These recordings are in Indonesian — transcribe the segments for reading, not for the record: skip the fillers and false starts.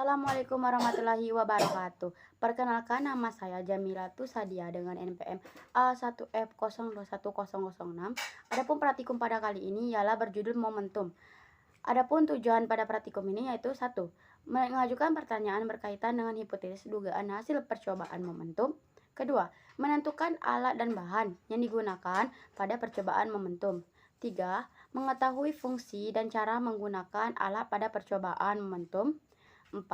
Assalamualaikum warahmatullahi wabarakatuh. Perkenalkan, nama saya Jamilatu Sadia dengan NPM A1F021006. Adapun praktikum pada kali ini ialah berjudul Momentum. Adapun tujuan pada praktikum ini yaitu satu, mengajukan pertanyaan berkaitan dengan hipotesis dugaan hasil percobaan momentum. Kedua, menentukan alat dan bahan yang digunakan pada percobaan momentum. Tiga, mengetahui fungsi dan cara menggunakan alat pada percobaan momentum. 4.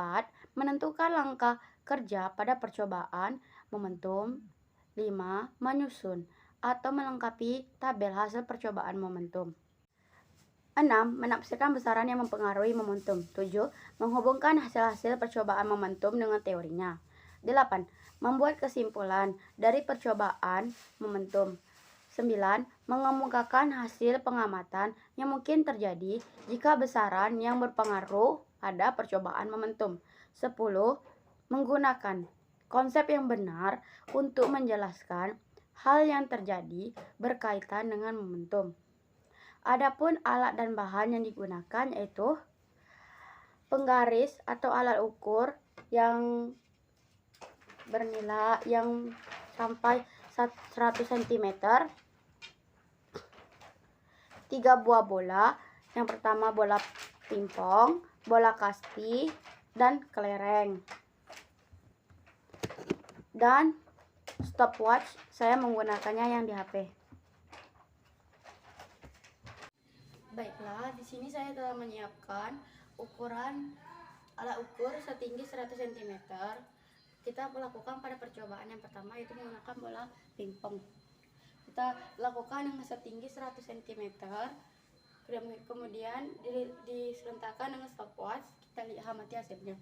Menentukan langkah kerja pada percobaan momentum. 5. Menyusun atau melengkapi tabel hasil percobaan momentum. 6. Menafsirkan besaran yang mempengaruhi momentum. 7. Menghubungkan hasil-hasil percobaan momentum dengan teorinya. 8. Membuat kesimpulan dari percobaan momentum. 9. Mengemukakan hasil pengamatan yang mungkin terjadi jika besaran yang berpengaruh pada percobaan momentum. 10. Menggunakan konsep yang benar untuk menjelaskan hal yang terjadi berkaitan dengan momentum. Adapun alat dan bahan yang digunakan yaitu penggaris atau alat ukur yang bernilai yang sampai 100 cm, 3 buah bola. Yang pertama bola pingpong, bola kasti, dan kelereng. Dan stopwatch saya menggunakannya yang di HP. Baiklah, di sini saya telah menyiapkan ukuran alat ukur setinggi 100 cm. Kita melakukan pada percobaan yang pertama yaitu menggunakan bola pingpong. Kita lakukan dengan setinggi 100 cm. Kemudian diserentakkan dengan stopwatch. Kita lihat amati hasilnya.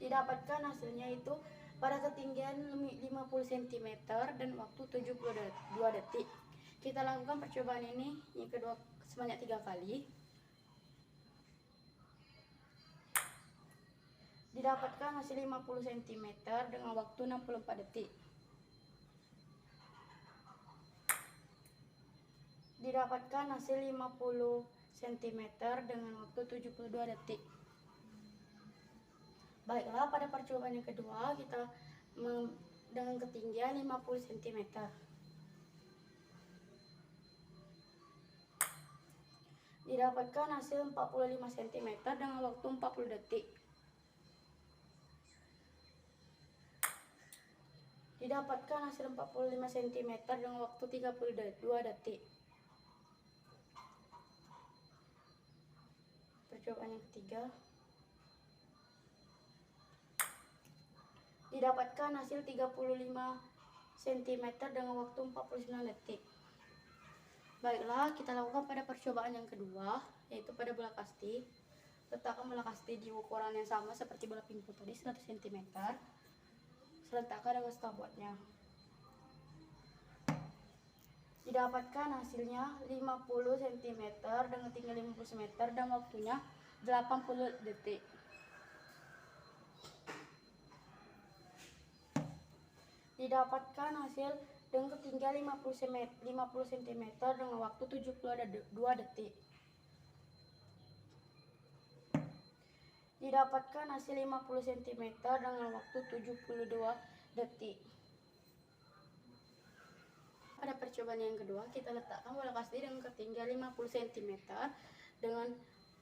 Didapatkan hasilnya itu pada ketinggian 50 cm dan waktu 72 detik. Kita lakukan percobaan ini yang kedua sebanyak 3 kali. Didapatkan hasil 50 cm dengan waktu 64 detik. Didapatkan hasil 50 cm dengan waktu 72 detik. Baiklah, pada percobaan yang kedua kita dengan ketinggian 50 cm. Didapatkan hasil 45 cm dengan waktu 40 detik. Didapatkan hasil 45 cm dengan waktu 32 detik. Percobaan yang ketiga. Didapatkan hasil 35 cm dengan waktu 49 detik. Baiklah, kita lakukan pada percobaan yang kedua, yaitu pada bola kasti. Letakkan bola kasti di ukuran yang sama seperti bola pingpong tadi, 100 cm. Letakkan dengan stopwatchnya. Didapatkan hasilnya 50 cm dengan tinggi 50 meter dan waktunya 80 detik. Didapatkan hasil dengan ketinggian 50 cm dengan waktu 72 detik. Didapatkan hasil 50 cm dengan waktu 72 detik. Pada percobaan yang kedua, kita letakkan bola kasti dengan ketinggian 50 cm dengan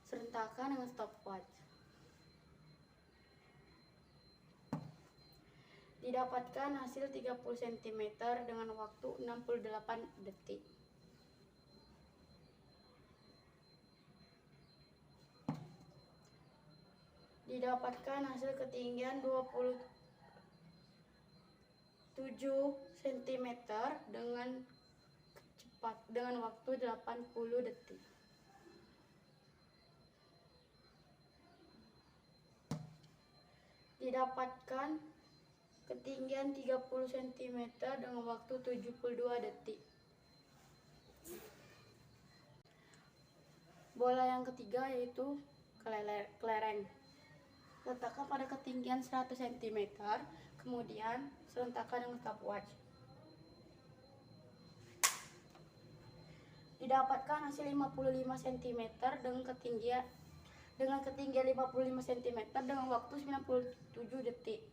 serentakan dengan stopwatch. Didapatkan hasil 30 cm dengan waktu 68 detik. Didapatkan hasil ketinggian 27 cm dengan waktu 80 detik. Didapatkan ketinggian 30 cm dengan waktu 72 detik. Bola yang ketiga yaitu kelereng. Letakkan pada ketinggian 100 cm, kemudian serentakkan dengan stopwatch. Didapatkan hasil 55 cm dengan ketinggian dengan ketinggian 55 cm dengan waktu 97 detik.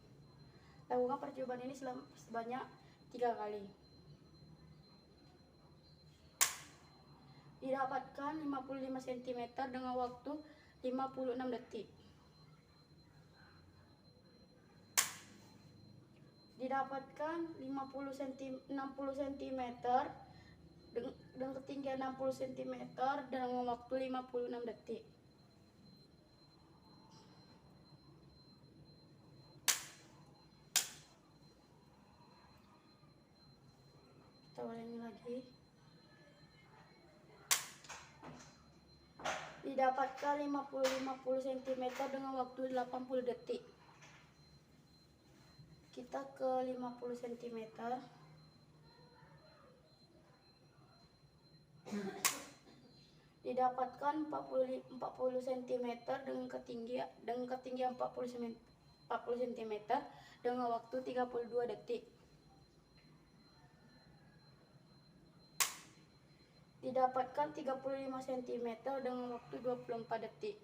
Lakukan percobaan ini sebanyak 3 kali. Didapatkan 55 cm dengan waktu 56 detik. Didapatkan 60 cm dengan ketinggian 60 cm dengan waktu 56 detik. Kita ulangi lagi. Didapatkan 50 cm dengan waktu 80 detik. Kita ke 50 cm. Didapatkan 40 cm dengan ketinggian 40 cm dengan waktu 32 detik. Didapatkan 35 cm dengan waktu 24 detik.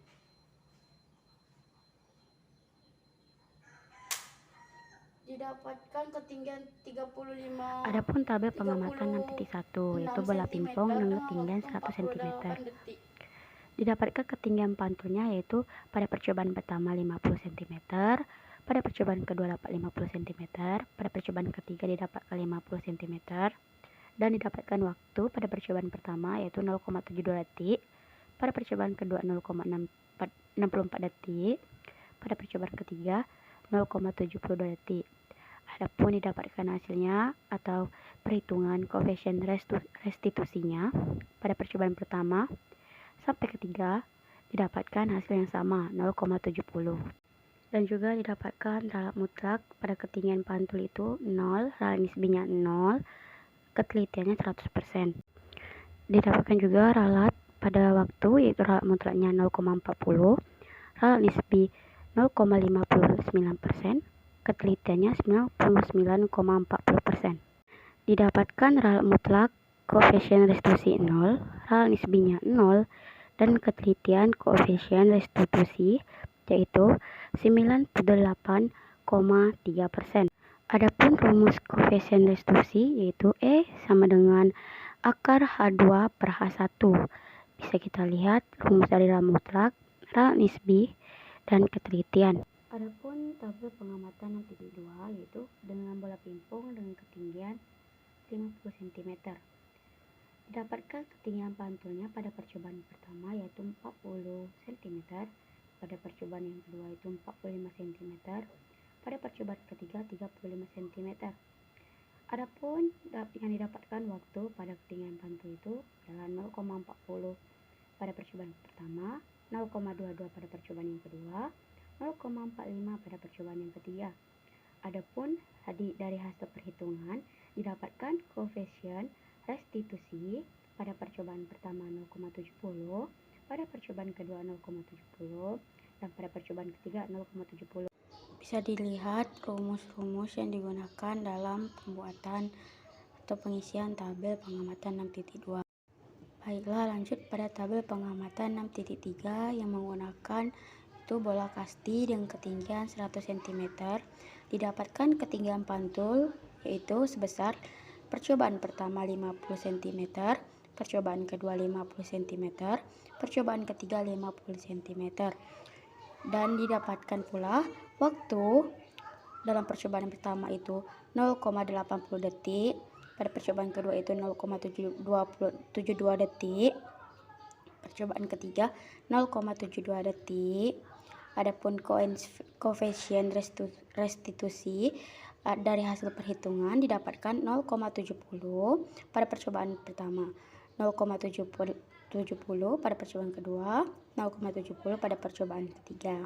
Didapatkan ketinggian 35. Adapun tabel pengamatan 6.1 yaitu bola pingpong dengan ketinggian 100 cm. Didapatkan ketinggian pantulnya yaitu pada percobaan pertama 50 cm, pada percobaan kedua dapat 50 cm, pada percobaan ketiga didapatkan 50 cm, dan didapatkan waktu pada percobaan pertama yaitu 0,72 detik, pada percobaan kedua 0,64 detik, pada percobaan ketiga 0,72 detik. Adapun didapatkan hasilnya atau perhitungan koefisien restitusinya pada percobaan pertama sampai ketiga didapatkan hasil yang sama 0,70, dan juga didapatkan ralat mutlak pada ketinggian pantul itu 0, ralat nisbinya 0, ketelitiannya 100%. Didapatkan juga ralat pada waktu yaitu ralat mutlaknya 0,40, ralat nisbi 0,59%, ketelitiannya 99,40%. Didapatkan ralat mutlak koefisien restitusi 0, ralat nisbinya 0, dan ketelitian koefisien restitusi yaitu 98,3%. Adapun rumus koefisien restitusi yaitu E sama dengan akar H2 per H1. Bisa kita lihat rumus dari ralat mutlak, ralat nisbi, dan ketelitian. Adapun tabel pengamatan 6.2 yaitu dengan bola pingpong dengan ketinggian 50 cm. Didapatkan ketinggian pantulnya pada percobaan pertama yaitu 40 cm, pada percobaan yang kedua itu 45 cm, pada percobaan ketiga 35 cm. Adapun yang didapatkan waktu pada ketinggian pantul itu adalah 0,40 pada percobaan pertama, 0,22 pada percobaan yang kedua, 0,45 pada percobaan yang ketiga. Adapun dari hasil perhitungan didapatkan koefisien restitusi pada percobaan pertama 0,70, pada percobaan kedua 0,70, dan pada percobaan ketiga 0,70. Bisa dilihat rumus-rumus yang digunakan dalam pembuatan atau pengisian tabel pengamatan 6.2. Baiklah, lanjut pada tabel pengamatan 6.3 yang menggunakan itu bola kasti dengan ketinggian 100 cm. Didapatkan ketinggian pantul yaitu sebesar percobaan pertama 50 cm, percobaan kedua 50 cm, percobaan ketiga 50 cm. Dan didapatkan pula waktu dalam percobaan pertama itu 0,80 detik, pada percobaan kedua itu 0,72 detik, percobaan ketiga 0,72 detik. Adapun koefisien restitusi dari hasil perhitungan didapatkan 0,70 pada percobaan pertama, 0,70 pada percobaan kedua, 0,70 pada percobaan ketiga.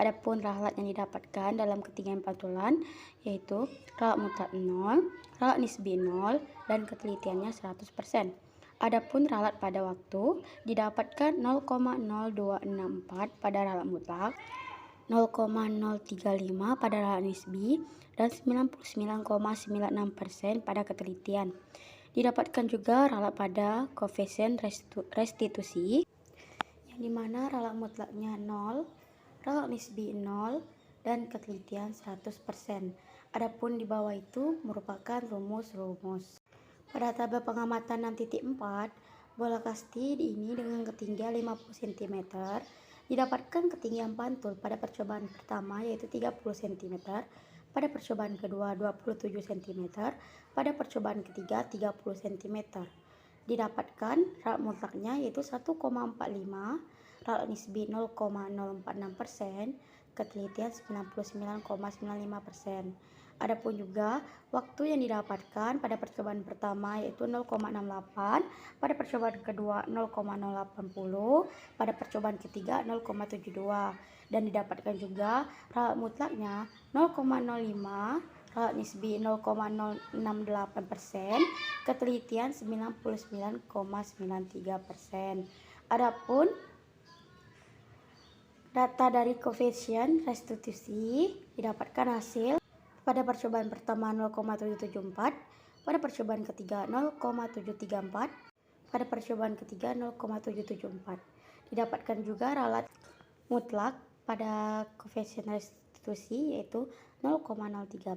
Adapun ralat yang didapatkan dalam ketinggian pantulan yaitu ralat mutlak 0, ralat nisbi 0, dan ketelitiannya 100%. Adapun ralat pada waktu didapatkan 0,0264 pada ralat mutlak, 0,035 pada ralat nisbi, dan 99,96% pada ketelitian. Didapatkan juga ralat pada koefisien restitusi di mana ralat mutlaknya 0, ralat nisbi 0, dan ketelitian 100%. Adapun di bawah itu merupakan rumus-rumus. Pada tabel pengamatan 6.4, bola kasti ini dengan ketinggian 50 cm didapatkan ketinggian pantul pada percobaan pertama yaitu 30 cm, pada percobaan kedua 27 cm, pada percobaan ketiga 30 cm. Didapatkan ralat mutlaknya yaitu 1,45, ralat nisbi 0,046%, ketelitian 99,95%. Adapun juga waktu yang didapatkan pada percobaan pertama yaitu 0,68, pada percobaan kedua 0,080, pada percobaan ketiga 0,72, dan didapatkan juga ralat mutlaknya 0,05, ralat nisbi 0,068%, ketelitian 99,93%. Adapun data dari koefisien restitusi didapatkan hasil pada percobaan pertama 0,774, pada percobaan ketiga 0,734, pada percobaan ketiga 0,774. Didapatkan juga ralat mutlak pada koefisien restitusi yaitu 0,013,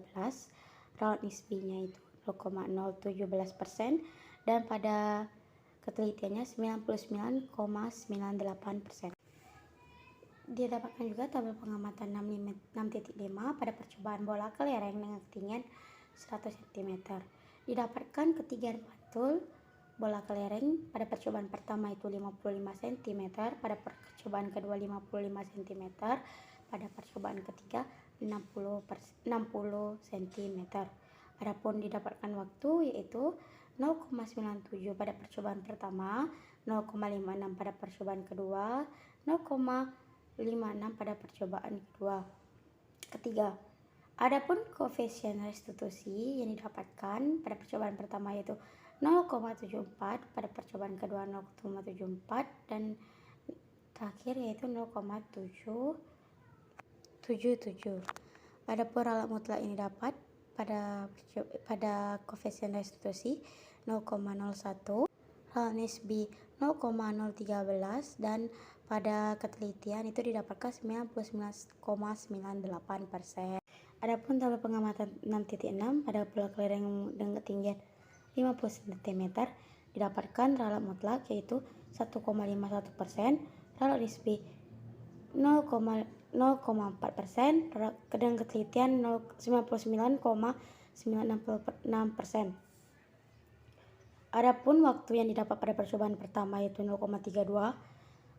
ralat nisbinya itu 0,017%, dan pada ketelitiannya 99,98%. Didapatkan juga tabel pengamatan 6.5 pada percobaan bola kelereng dengan ketinggian 100 cm. Didapatkan ketinggian pantul bola kelereng pada percobaan pertama itu 55 cm, pada percobaan kedua 55 cm, pada percobaan ketiga 60 cm. Adapun didapatkan waktu yaitu 0,97 pada percobaan pertama, 0,56 pada percobaan kedua, 0,56 pada percobaan ketiga. Adapun koefisien restitusi yang didapatkan pada percobaan pertama yaitu 0,74, pada percobaan kedua 0,74, dan terakhir yaitu 0,777. Adapun ralat mutlak ini dapat pada koefisien restitusi 0,01, ralat nisbi 0,013, dan pada ketelitian itu didapatkan 99,98%. Adapun tabel pengamatan 6.6 pada bola kelereng dengan ketinggian 50 cm didapatkan ralat mutlak yaitu 1,51%, ralat nisbi 0,4%, dan ketelitian 99,966%. Adapun waktu yang didapat pada percobaan pertama yaitu 0,32,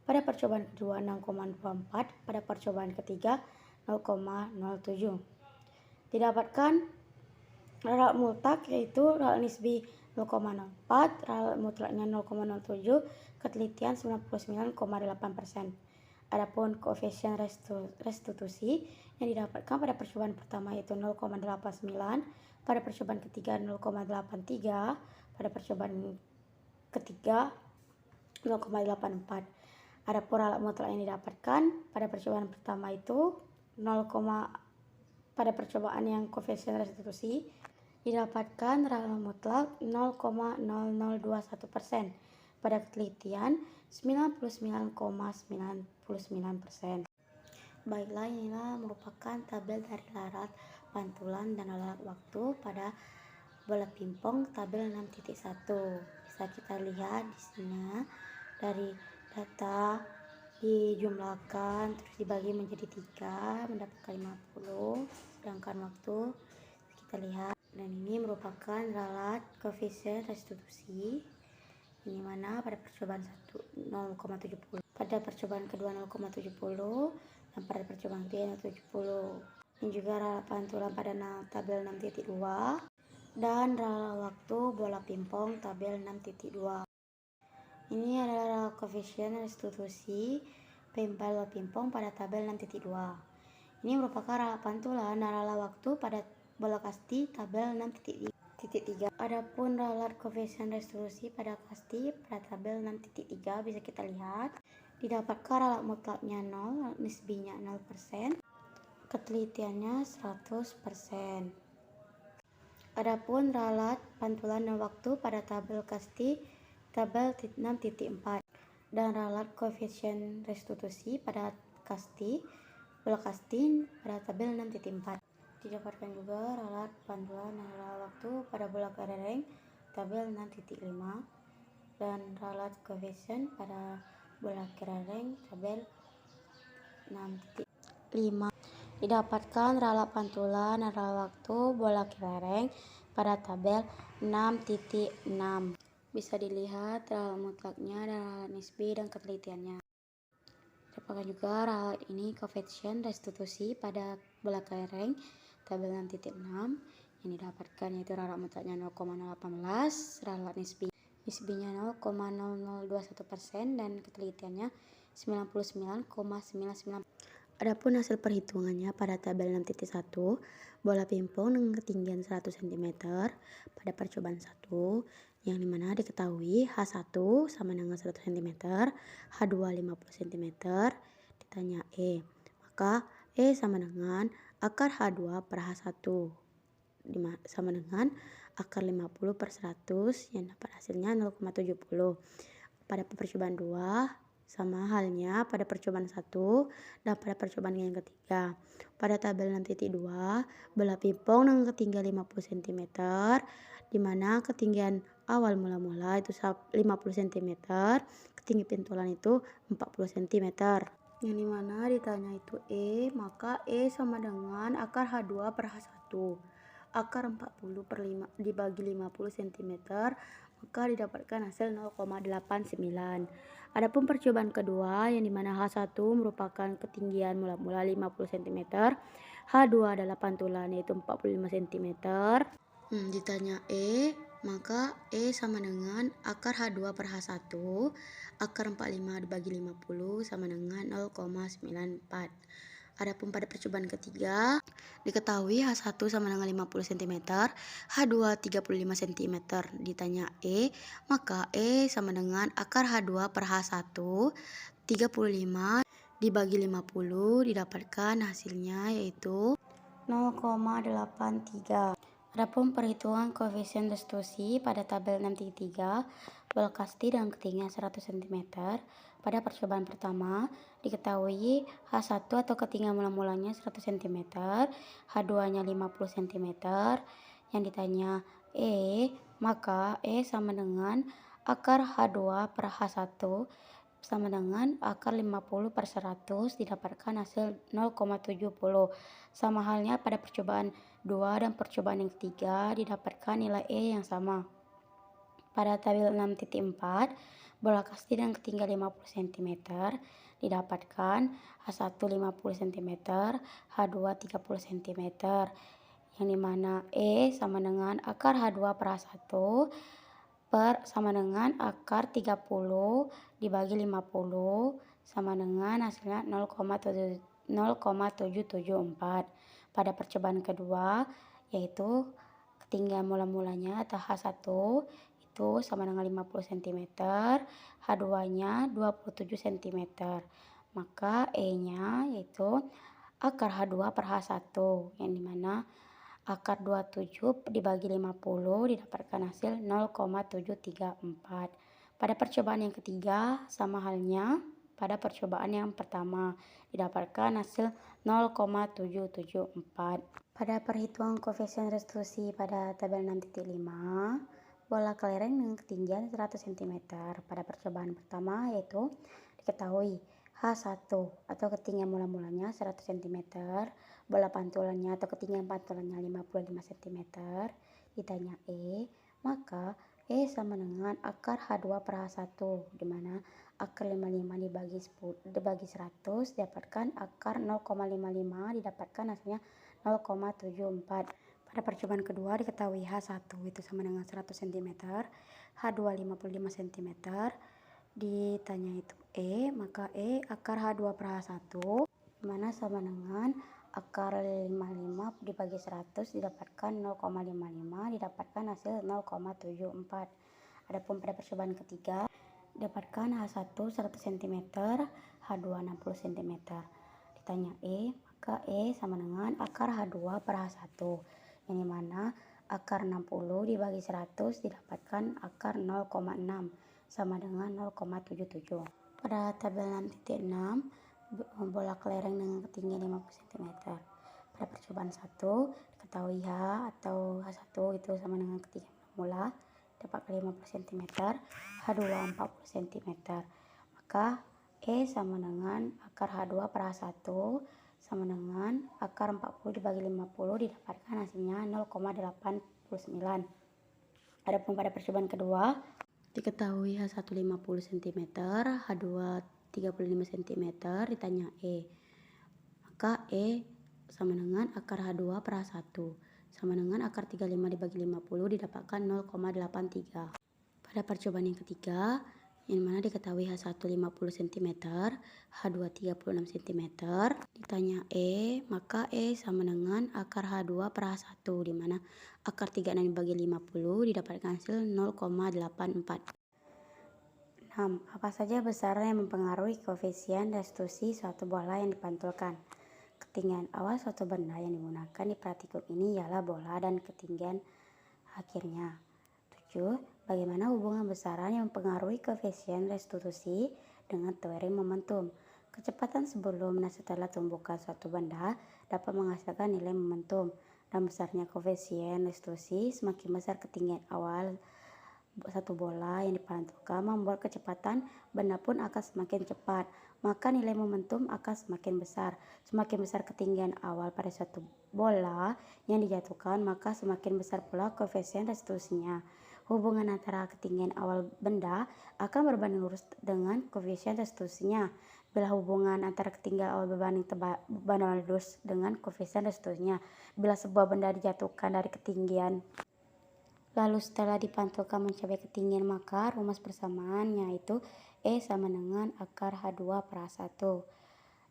pada percobaan kedua 0,24, pada percobaan ketiga 0,07. Didapatkan ralat mutlak yaitu ralat nisbi 0,04, ralat mutlaknya 0,07, ketelitian 99,8%. Adapun koefisien restitusi yang didapatkan pada percobaan pertama yaitu 0,89, pada percobaan ketiga 0,83, pada percobaan ketiga 0,84. Adapun ralat mutlak yang didapatkan pada percobaan pertama itu pada percobaan yang koefisien restitusi didapatkan ralat mutlak 0,0021%, pada ketelitian 99,99%. Baiklah, inilah merupakan tabel dari ralat pantulan dan ralat waktu pada bola pingpong tabel 6.1. Bisa kita lihat di sini dari data dijumlahkan terus dibagi menjadi 3 mendapatkan 50, sedangkan waktu kita lihat, dan ini merupakan ralat koefisien restitusi ini mana pada percobaan 1 0,70, pada percobaan kedua 0,70, dan pada percobaan ketiga 0,70. Ini juga ralat pantulan pada tabel 6.2 dan ralat waktu bola pingpong tabel 6.2. Ini adalah koefisien restitusi bola pingpong pada tabel 6.2. Ini merupakan ralat pantulan dan ralat waktu pada bola kasti tabel 6.3. Adapun ralat koefisien restitusi pada kasti pada tabel 6.3 bisa kita lihat didapatkan ralat mutlaknya 0, nisbinya 0%, ketelitiannya 100%. Adapun ralat pantulan dan waktu pada tabel kasti tabel 6.4 dan ralat koefisien restitusi pada bola kasti pada tabel 6.4. Didapatkan juga ralat pantulan dan ralat waktu pada bola kelereng tabel 6.5 dan ralat koefisien pada bola kelereng tabel 6.5. Didapatkan ralat pantulan dan ralat waktu bola kelereng pada tabel 6.6. Bisa dilihat ralat mutlaknya dan ralat nisbi dan ketelitiannya. Dapatkan juga ralat ini koefisien restitusi pada bola kelereng tabel 6.6 yang didapatkan yaitu ralat mutlaknya 0,018, ralat nisbinya 0,0021% dan ketelitiannya 99,99%. Adapun hasil perhitungannya pada tabel 6.1, bola pingpong dengan ketinggian 100 cm pada percobaan 1 yang dimana diketahui H1 sama dengan 100 cm, H2 50 cm, ditanya maka sama dengan akar H2 per H1 sama dengan akar 50 per 100 yang dapat hasilnya 0,70. Pada percobaan 2 sama halnya pada percobaan 1 dan pada percobaan yang ketiga. Pada tabel 6.2, bola pingpong dengan ketinggian 50 cm, di mana ketinggian awal mula-mula itu 50 cm, ketinggian pintulan itu 40 cm. Yang dimana ditanya itu maka sama dengan akar H2 per H1. Akar 40 per 5 dibagi 50 cm, maka didapatkan hasil 0,89. Adapun percobaan kedua yang dimana H1 merupakan ketinggian mula-mula 50 cm, H2 adalah pantulan yaitu 45 cm. Ditanya maka sama dengan akar H2 per H1, akar 45 dibagi 50 sama dengan 0,94. Adapun pada percobaan ketiga, diketahui H1 sama dengan 50 cm, H2 35 cm. Ditanya maka sama dengan akar H2 per H1 35 dibagi 50 didapatkan hasilnya yaitu 0,83. Adapun perhitungan koefisien restitusi pada tabel 6.3, bola kasti dengan ketinggian 100 cm. Pada percobaan pertama, diketahui H1 atau ketinggian mula-mulanya 100 cm, H2-nya 50 cm. Yang ditanya maka sama dengan akar H2 per H1 sama dengan akar 50 per 100 didapatkan hasil 0,70. Sama halnya pada percobaan 2 dan percobaan yang ketiga didapatkan nilai yang sama. Pada tabel 6.4, bola kasti dengan ketinggian 50 cm didapatkan H1 50 cm, H2 30 cm. Yang dimana sama dengan akar H2 per H1 sama dengan akar 30 dibagi 50 sama dengan hasilnya 0,774. Pada percobaan kedua yaitu ketinggian mula-mulanya atau H1 itu sama dengan 50 cm, H2-nya 27 cm. Maka nya yaitu akar H2 per H1 yang dimana akar 27 dibagi 50 didapatkan hasil 0,734. Pada percobaan yang ketiga sama halnya pada percobaan yang pertama didapatkan hasil 0,774. Pada perhitungan koefisien restitusi pada tabel 6.5, bola kelereng dengan ketinggian 100 cm. Pada percobaan pertama yaitu diketahui H1 atau ketinggian mula-mulanya 100 cm, bola pantulannya atau ketinggian pantulannya 55 cm. Ditanya maka sama dengan akar H2 per H1 di mana akar 55 dibagi 100 didapatkan akar 0,55 didapatkan hasilnya 0,74. Pada percobaan kedua diketahui H1 itu sama dengan 100 cm, H2 55 cm. Ditanya itu maka akar H2 per H1 dimana sama dengan akar 55 dibagi 100 didapatkan 0,55 didapatkan hasil 0,74. Adapun pada percobaan ketiga didapatkan H1 100 cm, H2 60 cm. Ditanya maka sama dengan akar H2 per H1 yang dimana akar 60 dibagi 100 didapatkan akar 0,6 sama dengan 0,77. Pada tabel 6.6, bola kelereng dengan ketinggian 50 cm. Pada percobaan 1, diketahui H atau H1 itu sama dengan ketinggian mula dapat 50 cm, H2 40 cm. Maka E sama dengan akar H2 per H1 sama dengan akar 40 dibagi 50, didapatkan hasilnya 0,89. Adapun pada percobaan kedua, diketahui H1 50 cm, H2 35 cm, ditanya E. Maka E sama dengan akar H2 per H1 sama dengan akar 35 dibagi 50, didapatkan 0,83. Pada percobaan yang ketiga, yang mana diketahui H1 50 cm, H2 36 cm, ditanya E, maka E sama dengan akar H2 per H1, di mana akar 36 dibagi 50 didapatkan hasil 0,84. 6. Apa saja besaran yang mempengaruhi koefisien restitusi suatu bola yang dipantulkan? Ketinggian awal suatu benda yang digunakan di praktikum ini ialah bola dan ketinggian akhirnya. 7. Bagaimana hubungan besaran yang mempengaruhi koefisien restitusi dengan teori momentum? Kecepatan sebelum dan setelah tumbukan suatu benda dapat menghasilkan nilai momentum, dan besarnya koefisien restitusi semakin besar ketinggian awal satu bola yang dipantulkan membuat kecepatan benda pun akan semakin cepat, maka nilai momentum akan semakin besar. Semakin besar ketinggian awal pada suatu bola yang dijatuhkan, maka semakin besar pula koefisien restitusinya. Hubungan antara ketinggian awal benda akan berbanding lurus dengan koefisien restitusinya. Bila hubungan antara ketinggian awal berbanding lurus dengan koefisien restitusinya. Bila sebuah benda dijatuhkan dari ketinggian lalu setelah dipantulkan mencapai ketinggian, maka rumus persamaannya yaitu E sama dengan akar H2 per H1.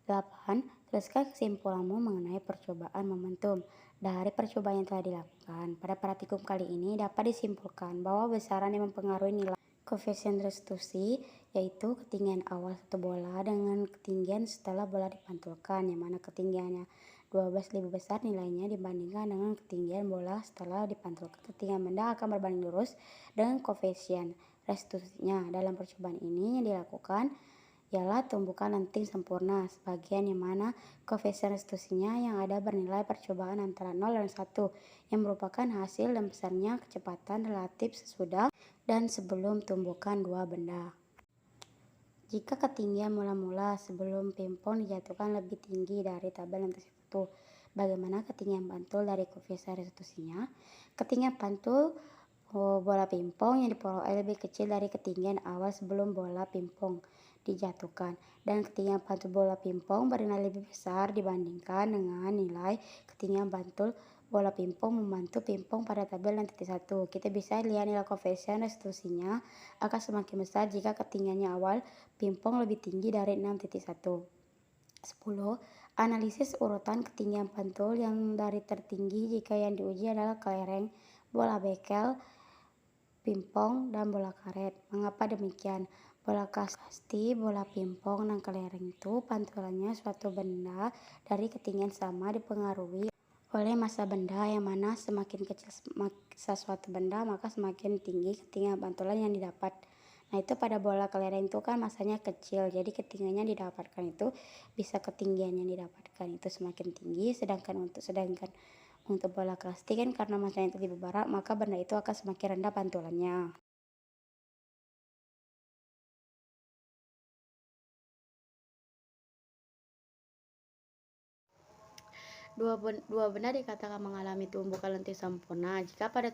8. Tuliskan kesimpulanmu mengenai percobaan momentum. Dari percobaan yang telah dilakukan pada praktikum kali ini dapat disimpulkan bahwa besaran yang mempengaruhi nilai koefisien restitusi yaitu ketinggian awal satu bola dengan ketinggian setelah bola dipantulkan, yang mana ketinggiannya 12 lebih besar nilainya dibandingkan dengan ketinggian bola setelah dipantulkan. Ketinggian benda akan berbanding lurus dengan koefisien restitusinya. Dalam percobaan ini yang dilakukan ialah tumbukan lenting sempurna, sebagian yang mana koefisien restitusinya yang ada bernilai percobaan antara 0 dan 1, yang merupakan hasil dan besarnya kecepatan relatif sesudah dan sebelum tumbukan dua benda. Jika ketinggian mula-mula sebelum pingpong dijatuhkan lebih tinggi dari tabel yang tersebut, bagaimana ketinggian pantul dari koefisien restitusinya? Ketinggian pantul bola pingpong yang diperoleh lebih kecil dari ketinggian awal sebelum bola pingpong dijatuhkan, dan ketinggian pantul bola pingpong bernilai lebih besar dibandingkan dengan nilai ketinggian pantul bola pingpong membantu pingpong pada tabel 6.1. Kita bisa lihat nilai koefisien restitusinya akan semakin besar jika ketinggiannya awal pingpong lebih tinggi dari 6.1. 10. Analisis urutan ketinggian pantul yang dari tertinggi jika yang diuji adalah kelereng, bola bekel, pingpong, dan bola karet. Mengapa demikian? Bola kasti, bola pingpong, dan kelereng itu pantulannya suatu benda dari ketinggian sama dipengaruhi oleh massa benda, yang mana semakin kecil massa suatu benda maka semakin tinggi ketinggian pantulan yang didapat. Nah, itu pada bola kelereng itu kan massanya kecil, jadi ketinggiannya didapatkan itu bisa ketinggian yang didapatkan itu semakin tinggi, sedangkan untuk bola kasti kan karena massanya itu lebih berat, maka benda itu akan semakin rendah pantulannya. Dua benda dikatakan mengalami tumbukan lenting sempurna jika pada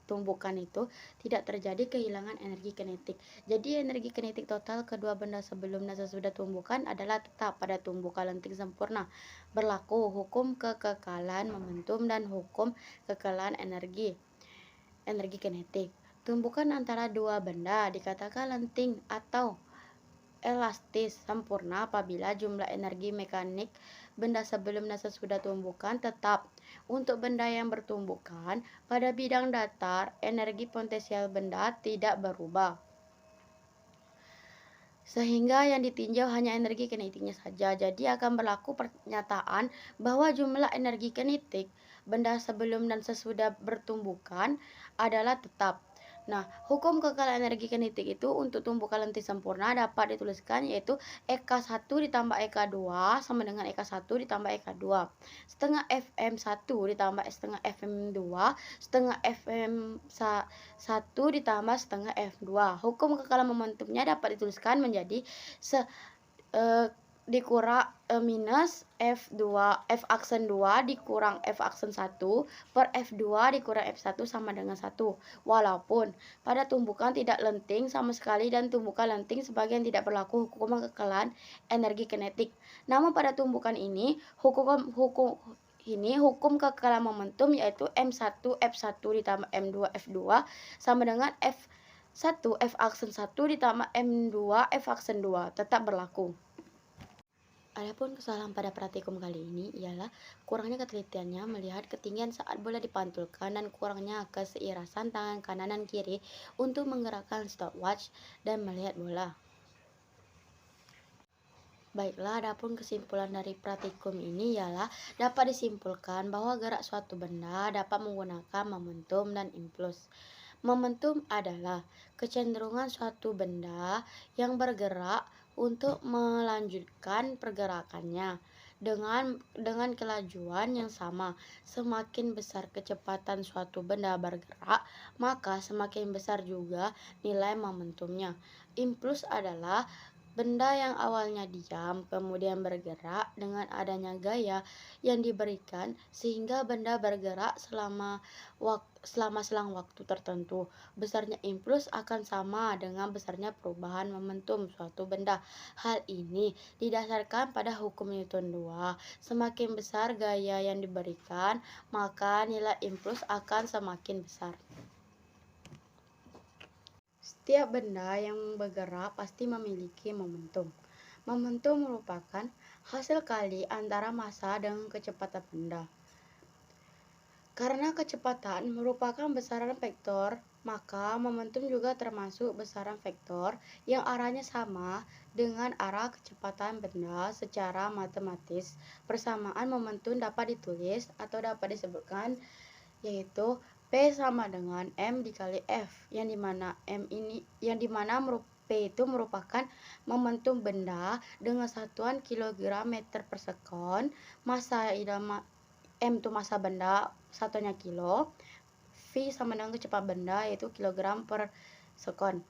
tumbukan itu tidak terjadi kehilangan energi kinetik. Jadi energi kinetik total kedua benda sebelum dan sesudah tumbukan adalah tetap pada tumbukan lenting sempurna. Berlaku hukum kekekalan momentum dan hukum kekekalan energi kinetik. Tumbukan antara dua benda dikatakan lenting atau elastis sempurna apabila jumlah energi mekanik benda sebelum dan sesudah tumbukan tetap. Untuk benda yang bertumbukan pada bidang datar, energi potensial benda tidak berubah, sehingga yang ditinjau hanya energi kinetiknya saja. Jadi akan berlaku pernyataan bahwa jumlah energi kinetik benda sebelum dan sesudah bertumbukan adalah tetap. Nah, hukum kekal energi kinetik itu untuk tumbukan lentik sempurna dapat dituliskan yaitu EK1 ditambah EK2 sama dengan EK1 ditambah EK2. Setengah FM1 ditambah setengah FM2, setengah FM1 ditambah setengah F2. Hukum kekalan momentumnya dapat dituliskan menjadi dikurang minus F2 F aksen 2 dikurang F aksen 1 per F2 dikurang F1 sama dengan 1. Walaupun pada tumbukan tidak lenting sama sekali dan tumbukan lenting sebagian tidak berlaku hukum kekekalan energi kinetik. Namun pada tumbukan ini hukum kekekalan momentum yaitu M1 F1 ditambah M2 F2 sama dengan F1 F aksen 1 ditambah M2 F aksen 2 tetap berlaku. Adapun kesalahan pada praktikum kali ini ialah kurangnya ketelitiannya melihat ketinggian saat bola dipantulkan dan kurangnya keseirasan tangan kanan dan kiri untuk menggerakkan stopwatch dan melihat bola. Baiklah, adapun kesimpulan dari praktikum ini ialah dapat disimpulkan bahwa gerak suatu benda dapat menggunakan momentum dan impuls. Momentum adalah kecenderungan suatu benda yang bergerak untuk melanjutkan pergerakannya dengan kelajuan yang sama. Semakin besar kecepatan suatu benda bergerak, maka semakin besar juga nilai momentumnya. Impuls adalah benda yang awalnya diam kemudian bergerak dengan adanya gaya yang diberikan sehingga benda bergerak selama selang waktu tertentu. Besarnya impuls akan sama dengan besarnya perubahan momentum suatu benda. Hal ini didasarkan pada hukum Newton 2. Semakin besar gaya yang diberikan, maka nilai impuls akan semakin besar. Setiap benda yang bergerak pasti memiliki momentum. Momentum merupakan hasil kali antara massa dengan kecepatan benda. Karena kecepatan merupakan besaran vektor, maka momentum juga termasuk besaran vektor yang arahnya sama dengan arah kecepatan benda. Secara matematis, persamaan momentum dapat ditulis atau dapat disebutkan yaitu P sama dengan M dikali F, yang dimana P itu merupakan momentum benda dengan satuan kilogram meter per sekon, massa M itu massa benda, satunya kilo, V sama dengan kecepatan benda yaitu kilogram per sekon.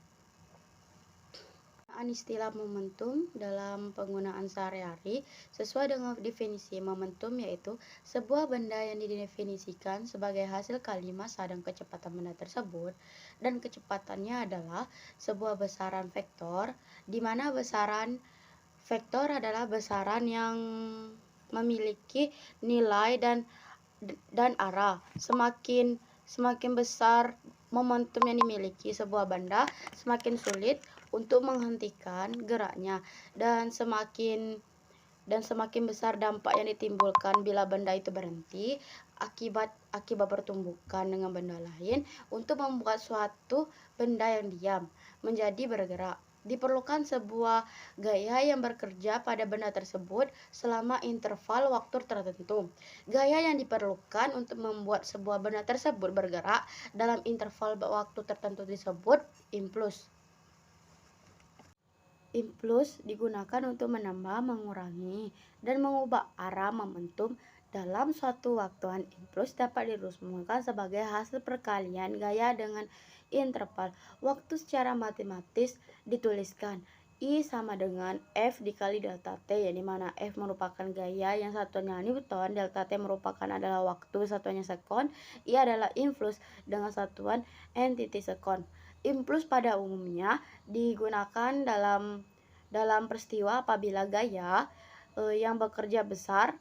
Istilah momentum dalam penggunaan sehari-hari sesuai dengan definisi momentum yaitu sebuah benda yang didefinisikan sebagai hasil kali massa dan kecepatan benda tersebut, dan kecepatannya adalah sebuah besaran vektor di mana besaran vektor adalah besaran yang memiliki nilai dan arah. Semakin besar momentum yang dimiliki sebuah benda, semakin sulit untuk menghentikan geraknya, dan semakin besar dampak yang ditimbulkan bila benda itu berhenti akibat pertumbukan dengan benda lain untuk membuat suatu benda yang diam menjadi bergerak. Diperlukan sebuah gaya yang bekerja pada benda tersebut selama interval waktu tertentu. Gaya yang diperlukan untuk membuat sebuah benda tersebut bergerak dalam interval waktu tertentu disebut impuls. Impuls digunakan untuk menambah, mengurangi, dan mengubah arah momentum dalam suatu waktuan. Impuls dapat dirumuskan sebagai hasil perkalian gaya dengan interval waktu. Secara matematis dituliskan I sama dengan F dikali delta T, yang dimana F merupakan gaya yang satunya Newton, delta T merupakan adalah waktu satunya sekon, I adalah impuls dengan satuan entity sekon. Impuls pada umumnya digunakan dalam peristiwa apabila gaya yang bekerja besar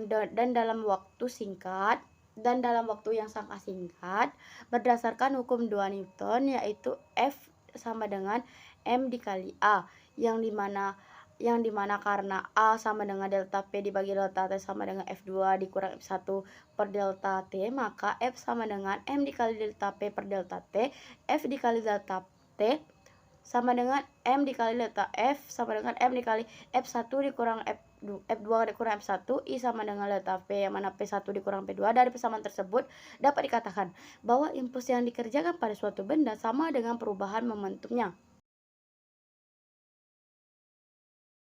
dan dalam waktu singkat dan dalam waktu yang sangat singkat berdasarkan hukum 2 Newton, yaitu F sama dengan M dikali A, yang dimana karena A sama dengan delta P dibagi delta T sama dengan F2 dikurang F1 per delta T, maka F sama dengan M dikali delta P per delta T. F dikali delta T sama dengan M dikali delta F sama dengan M dikali F1 dikurang F2 dikurang F1, I sama dengan delta V, yang mana P1 dikurang P2. Dari persamaan tersebut dapat dikatakan bahwa impuls yang dikerjakan pada suatu benda sama dengan perubahan momentumnya.